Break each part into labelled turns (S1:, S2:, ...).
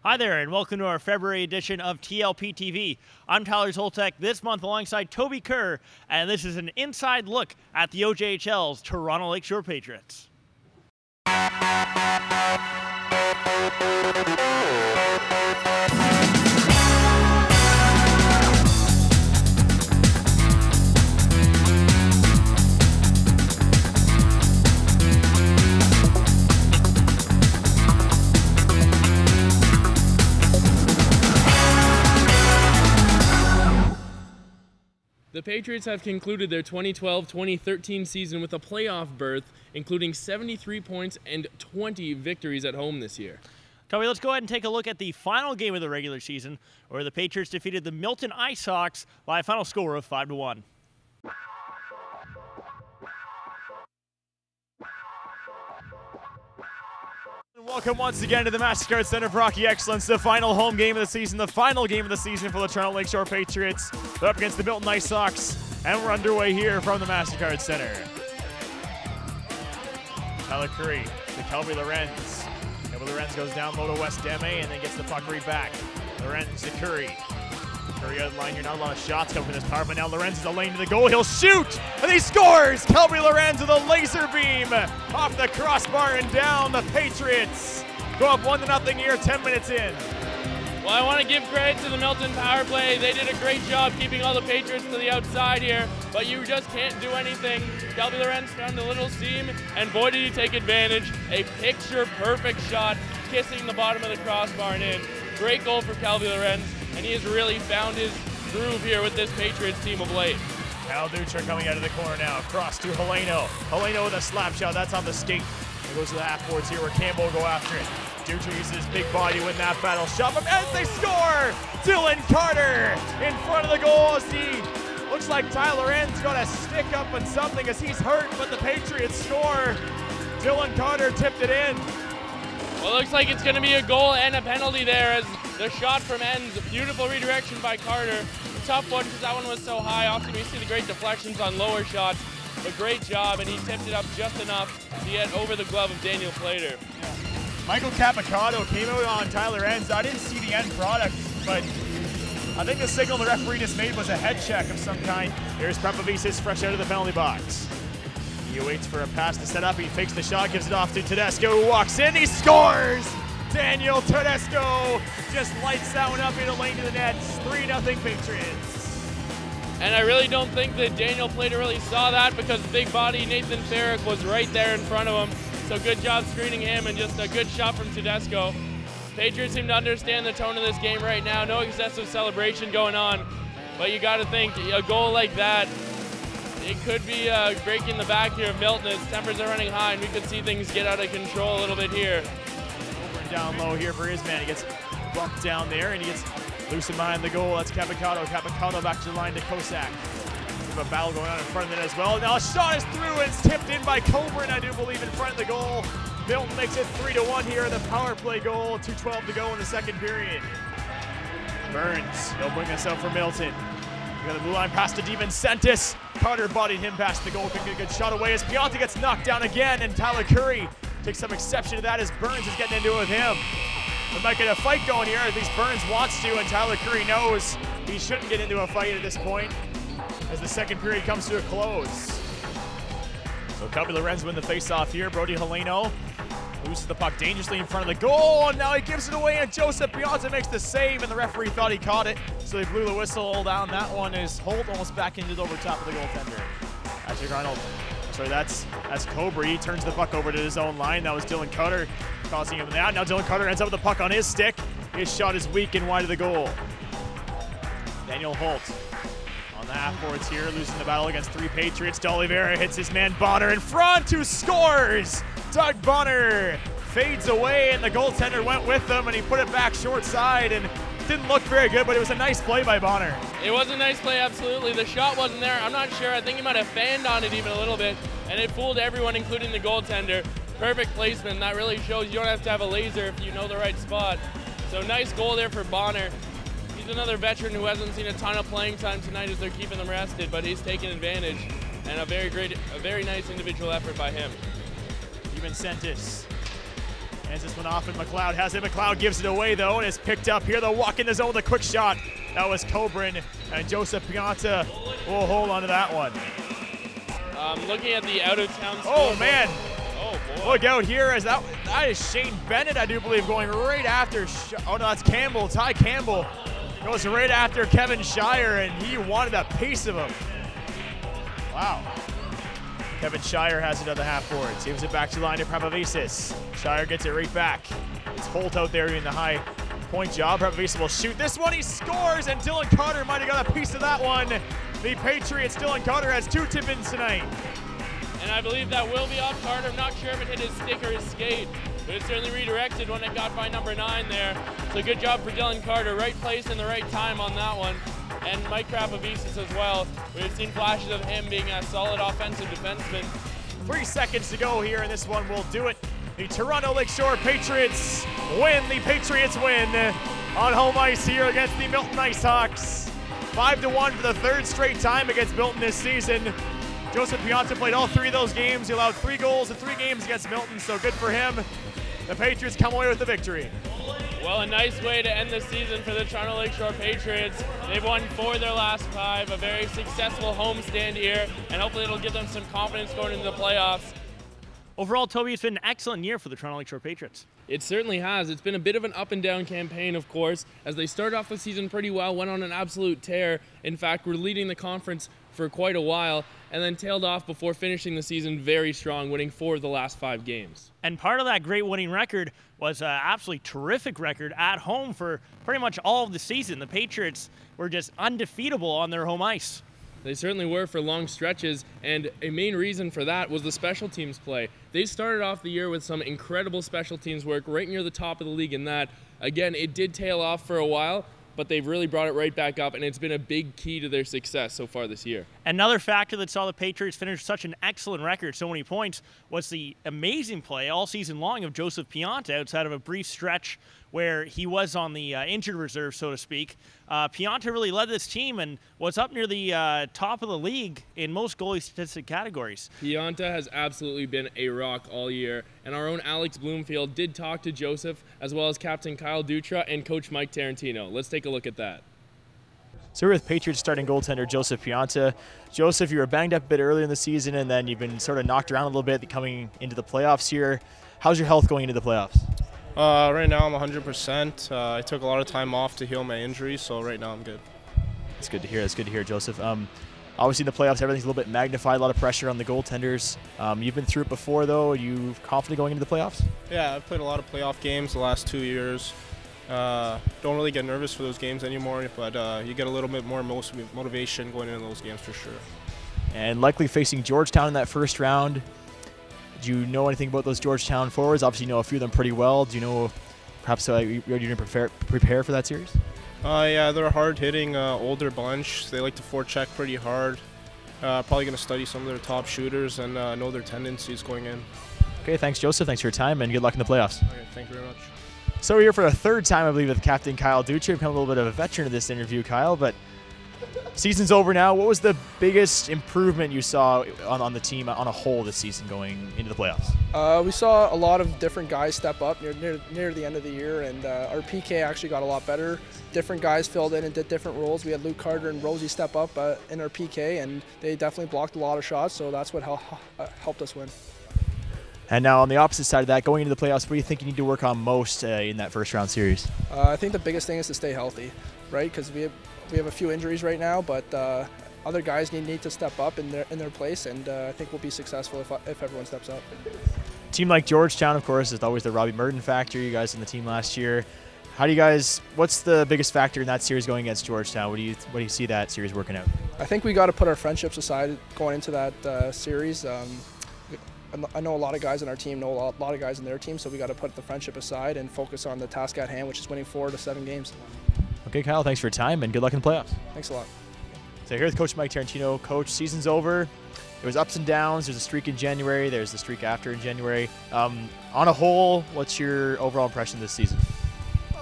S1: Hi there, and welcome to our February edition of TLPTV. I'm Tyler Zoltek, this month alongside Toby Kerr, and this is an inside look at the OJHL's Toronto Lakeshore Patriots.
S2: The Patriots have concluded their 2012-2013 season with a playoff berth, including 73 points and 20 victories at home this year.
S1: Toby, let's go ahead and take a look at the final game of the regular season, where the Patriots defeated the Milton Ice Hawks by a final score of 5-1. Welcome once again to the MasterCard Center for Hockey Excellence, the final home game of the season, the final game of the season for the Toronto Lakeshore Patriots. They're up against the Milton Ice Hawks, and we're underway here from the MasterCard Center. Tyler Curry to Kelby Lorenz. Kelby Lorenz goes down low to West Deme and then gets the puck right back. Lorenz to Curry. Curry out of line here, not a lot of shots coming from this power, but now Lorenz is a lane to the goal. He'll shoot, and he scores! Kelby Lorenz with a laser beam off the crossbar and down. The Patriots go up 1-0 here, 10 minutes in.
S2: Well, I want to give credit to the Milton power play. They did a great job keeping all the Patriots to the outside here, but you just can't do anything. Kelby Lorenz found a little seam, and boy did he take advantage. A picture-perfect shot, kissing the bottom of the crossbar and in. Great goal for Kelby Lorenz, and he has really found his groove here with this Patriots team of late.
S1: Cal Dutra coming out of the corner now, cross to Heleno. Heleno with a slap shot, that's on the skate. He goes to the half boards here where Campbell will go after it. Dutra uses his big body to win that battle. Shot from as they score! Dylan Carter in front of the goal as he looks like Tyler Lorenz got a stick up on something as he's hurt, but the Patriots score. Dylan Carter tipped it in.
S2: Well, it looks like it's going to be a goal and a penalty there as the shot from ends. Beautiful redirection by Carter. A tough one because that one was so high. Often we see the great deflections on lower shots, but great job, and he tipped it up just enough to get over the glove of Daniel Plater.
S1: Yeah. Michael Capicotto came out on Tyler Lorenz. I didn't see the end product, but I think the signal the referee just made was a head check of some kind. Here's Prepovicis fresh out of the penalty box. He waits for a pass to set up. He fakes the shot, gives it off to Tedesco, who walks in. He scores! Daniel Tedesco just lights that one up in the lane to the net. 3-0 Patriots.
S2: And I really don't think that Daniel Plater really saw that because big body Nathan Farrick was right there in front of him. So good job screening him and just a good shot from Tedesco. Patriots seem to understand the tone of this game right now. No excessive celebration going on. But you got to think a goal like that, it could be breaking the back here of Milton as tempers are running high and we could see things get out of control a little bit here.
S1: Over and down low here for his man. He gets bumped down there and he gets loosened behind the goal. That's Capicotto. Capicotto back to the line to Kosak. A battle going on in front of it as well. Now a shot is through and it's tipped in by Coburn, I do believe, in front of the goal. Milton makes it 3-1 here. The power play goal. 2:12 to go in the second period. Burns, he'll bring this out for Milton. We got the blue line pass to DiVincentis. Carter bodied him past the goal. Couldn't get a good shot away as Piante gets knocked down again, and Tyler Curry takes some exception to that as Burns is getting into it with him. We might get a fight going here. At least Burns wants to, and Tyler Curry knows he shouldn't get into a fight at this point as the second period comes to a close. So Kelby Lorenz win the face-off here. Brody Heleno loses the puck dangerously in front of the goal, and now he gives it away, and Joseph Piazza makes the save, and the referee thought he caught it, so they blew the whistle down. That one is Holt almost back into the over top of the goaltender. Patrick Arnold. Sorry, that's Cobra. He turns the puck over to his own line. That was Dylan Carter causing him that. Now Dylan Carter ends up with the puck on his stick. His shot is weak and wide of the goal. Daniel Holt on the half-boards here, losing the battle against three Patriots. D'Oliveira hits his man Bonner in front, who scores! Doug Bonner fades away, and the goaltender went with him, and he put it back short side, and didn't look very good, but it was a nice play by Bonner.
S2: It was a nice play, absolutely. The shot wasn't there. I'm not sure. I think he might have fanned on it even a little bit, and it fooled everyone, including the goaltender. Perfect placement. That really shows you don't have to have a laser if you know the right spot. So nice goal there for Bonner. He's another veteran who hasn't seen a ton of playing time tonight as they're keeping them rested, but he's taking advantage, and a very nice individual effort by him.
S1: DiVincentis Hands this one off, and McLeod has it. McLeod gives it away, though, and it's picked up here. They'll walk in the zone with a quick shot. That was Coburn, and Joseph Pianta will hold on to that one.
S2: Looking at the out-of-town score.
S1: Oh, man.
S2: Oh, boy.
S1: Look out here. As that is Shane Bennett, I do believe, going right after. Oh, no, that's Campbell. Ty Campbell goes right after Kevin Shire, and he wanted a piece of him. Wow. Kevin Shire has it on the half boards. Gives it back to line to Pravavisis. Shire gets it right back. It's Holt out there doing the high point job. Pravavisis will shoot this one. He scores, and Dylan Carter might have got a piece of that one. The Patriots, Dylan Carter has 2 tip-ins tonight.
S2: And I believe that will be off Carter. I'm not sure if it hit his stick or his skate, but it certainly redirected when it got by number 9 there. So good job for Dylan Carter. Right place and the right time on that one. And Mike Krapavisis as well. We've seen flashes of him being a solid offensive defenseman.
S1: 3 seconds to go here, and this one will do it. The Toronto Lakeshore Patriots win. The Patriots win on home ice here against the Milton IceHawks. 5-1 for the 3rd straight time against Milton this season. Joseph Pianta played all 3 of those games. He allowed 3 goals in 3 games against Milton, so good for him. The Patriots come away with the victory.
S2: Well, a nice way to end the season for the Toronto Lakeshore Patriots. They've won 4 of their last 5, a very successful homestand here, and hopefully it'll give them some confidence going into the playoffs.
S3: Overall, Toby, it's been an excellent year for the Toronto Lakeshore Patriots.
S2: It certainly has. It's been a bit of an up and down campaign, of course, as they started off the season pretty well, went on an absolute tear. In fact, were leading the conference for quite a while, and then tailed off before finishing the season very strong, winning 4 of the last 5 games.
S3: And part of that great winning record was an absolutely terrific record at home for pretty much all of the season. The Patriots were just undefeatable on their home ice.
S2: They certainly were for long stretches, and a main reason for that was the special teams play. They started off the year with some incredible special teams work right near the top of the league in that. Again, it did tail off for a while, but they've really brought it right back up, and it's been a big key to their success so far this year.
S3: Another factor that saw the Patriots finish such an excellent record, so many points, was the amazing play all season long of Joseph Pianta outside of a brief stretch where he was on the injured reserve, so to speak. Pianta really led this team and was up near the top of the league in most goalie statistic categories.
S2: Pianta has absolutely been a rock all year, and our own Alex Bloomfield did talk to Joseph, as well as Captain Kyle Dutra and Coach Mike Tarantino. Let's take a look at that.
S1: So we're with Patriots starting goaltender Joseph Pianta. Joseph, you were banged up a bit earlier in the season, and then you've been sort of knocked around a little bit coming into the playoffs here. How's your health going into the playoffs?
S4: Right now I'm 100%. I took a lot of time off to heal my injury, so right now I'm good.
S1: That's good to hear. That's good to hear, Joseph. Obviously in the playoffs, everything's a little bit magnified, a lot of pressure on the goaltenders. You've been through it before, though. Are you confident going into the playoffs?
S4: Yeah, I've played a lot of playoff games the last 2 years. Don't really get nervous for those games anymore, but you get a little bit more motivation going into those games for sure. And
S1: likely facing Georgetown in that first round. Do you know anything about those Georgetown forwards? Obviously, you know a few of them pretty well. Do you know perhaps you're going to prepare for that series?
S4: Yeah, they're a hard-hitting, older bunch. They like to forecheck pretty hard. Probably going to study some of their top shooters and know their tendencies going in.
S1: Okay, thanks, Joseph. Thanks for your time, and good luck in the playoffs.
S4: Okay, thank you very much.
S1: So we're here for the 3rd time, I believe, with Captain Kyle Dutra. Become a little bit of a veteran of this interview, Kyle, but season's over now. What was the biggest improvement you saw on the team on a whole this season going into the playoffs?
S5: We saw a lot of different guys step up near the end of the year, and our PK actually got a lot better. Different guys filled in and did different roles. We had Luke Carter and Rosie step up in our PK, and they definitely blocked a lot of shots, so that's what helped us win.
S1: And now on the opposite side of that, going into the playoffs, what do you think you need to work on most in that first round series?
S5: I think the biggest thing is to stay healthy, right? Because we have a few injuries right now, but other guys need to step up in their place, and I think we'll be successful if everyone steps up.
S1: A team like Georgetown, of course, is always the Robbie Merton factor. You guys in the team last year. How do you guys? What's the biggest factor in that series going against Georgetown? What do you see that series working out?
S5: I think we got to put our friendships aside going into that series. I know a lot of guys on our team know a lot of guys in their team, so we got to put the friendship aside and focus on the task at hand, which is winning 4 to 7 games.
S1: Okay, Kyle, thanks for your time, and good luck in the playoffs.
S5: Thanks a lot.
S1: So here with Coach Mike Tarantino. Coach, season's over. There was ups and downs. There's a streak in January. There's the streak after in January. On a whole, what's your overall impression this season?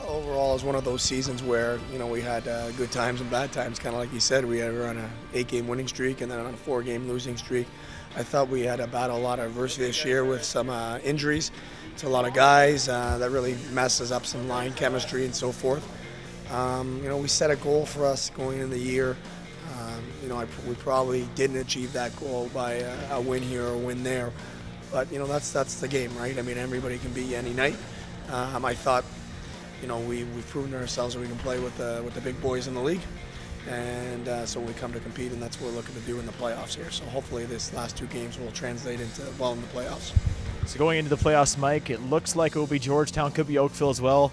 S6: Overall, it was one of those seasons where, you know, we had good times and bad times. Kind of like you said, we were on an 8-game winning streak and then on a 4-game losing streak. I thought we had to battle a lot of adversity this year with some injuries, to a lot of guys. That really messes up some line chemistry and so forth. We set a goal for us going into the year. We probably didn't achieve that goal by a win here or a win there. But, that's the game, right? I mean, everybody can beat you any night. I thought, we've proven ourselves that we can play with the big boys in the league. And so we come to compete, and that's what we're looking to do in the playoffs here. So hopefully this last 2 games will translate into well in the playoffs.
S1: So going into the playoffs, Mike, it looks like it will be Georgetown, could be Oakville as well.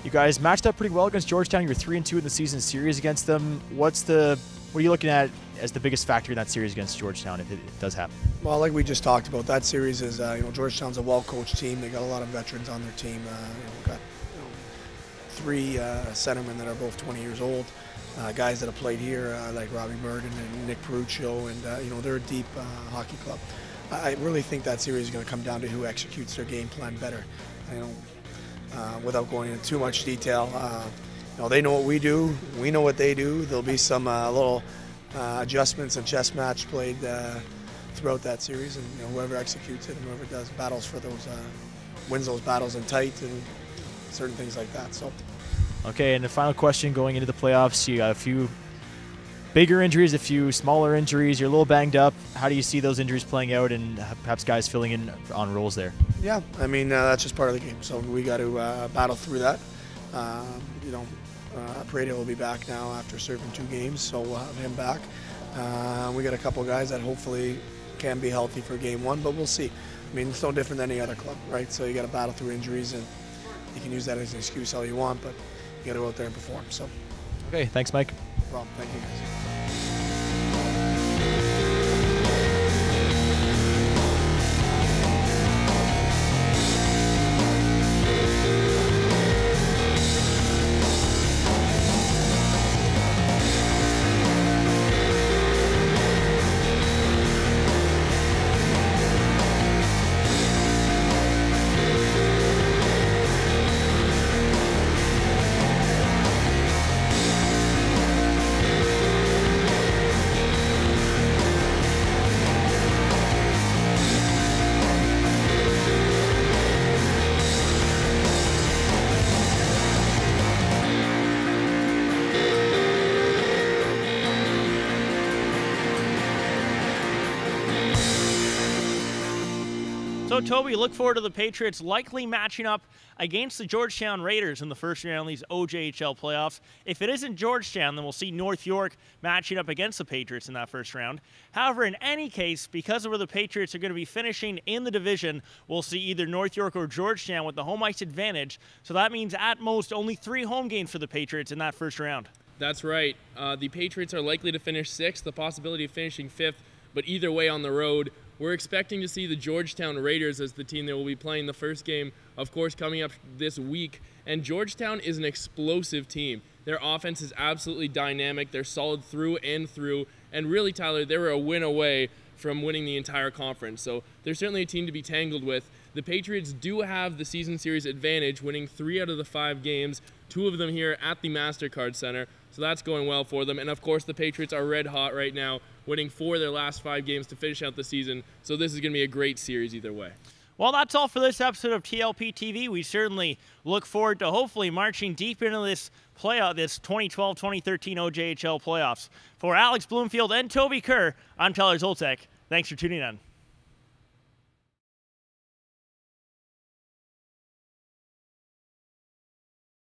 S1: You guys matched up pretty well against Georgetown. You're 3-2 in the season series against them. What are you looking at as the biggest factor in that series against Georgetown if it does happen?
S6: Well, like we just talked about, that series is Georgetown's a well-coached team. They got a lot of veterans on their team. Got 3 centermen that are both 20 years old. Guys that have played here like Robbie Merton and Nick Peruccio, and they're a deep hockey club. I really think that series is going to come down to who executes their game plan better. Without going into too much detail, they know what we do, we know what they do. There'll be some little adjustments and chess match played throughout that series, and whoever executes it and whoever does battles for those wins those battles in tight and certain things like that. So.
S1: Okay, and the final question going into the playoffs, you got a few bigger injuries, a few smaller injuries. You're a little banged up. How do you see those injuries playing out and perhaps guys filling in on roles there?
S6: Yeah, I mean, that's just part of the game. So we got to battle through that. Patriots will be back now after serving 2 games, so we'll have him back. We got a couple guys that hopefully can be healthy for game 1, but we'll see. I mean, it's no different than any other club, right? So you got to battle through injuries, and you can use that as an excuse all you want, but you got to go out there and perform. So.
S1: Okay, thanks, Mike.
S6: No problem. Thank you, guys.
S3: So, Toby, look forward to the Patriots likely matching up against the Georgetown Raiders in the first round of these OJHL playoffs. If it isn't Georgetown, then we'll see North York matching up against the Patriots in that first round. However, in any case, because of where the Patriots are going to be finishing in the division, we'll see either North York or Georgetown with the home ice advantage. So that means at most only 3 home games for the Patriots in that first round.
S2: That's right. The Patriots are likely to finish 6th, the possibility of finishing 5th, but either way on the road. We're expecting to see the Georgetown Raiders as the team that will be playing the first game, of course, coming up this week. And Georgetown is an explosive team. Their offense is absolutely dynamic. They're solid through and through. And really, Tyler, they were a win away from winning the entire conference. So they're certainly a team to be tangled with. The Patriots do have the season series advantage, winning 3 out of the 5 games, 2 of them here at the MasterCard Center. So that's going well for them. And of course, the Patriots are red hot right now, winning 4 of their last 5 games to finish out the season. So this is going to be a great series either way.
S3: Well, that's all for this episode of TLPTV. We certainly look forward to hopefully marching deep into this playoff, this 2012-2013 OJHL playoffs. For Alex Bloomfield and Toby Kerr, I'm Tyler Zoltek. Thanks for tuning in.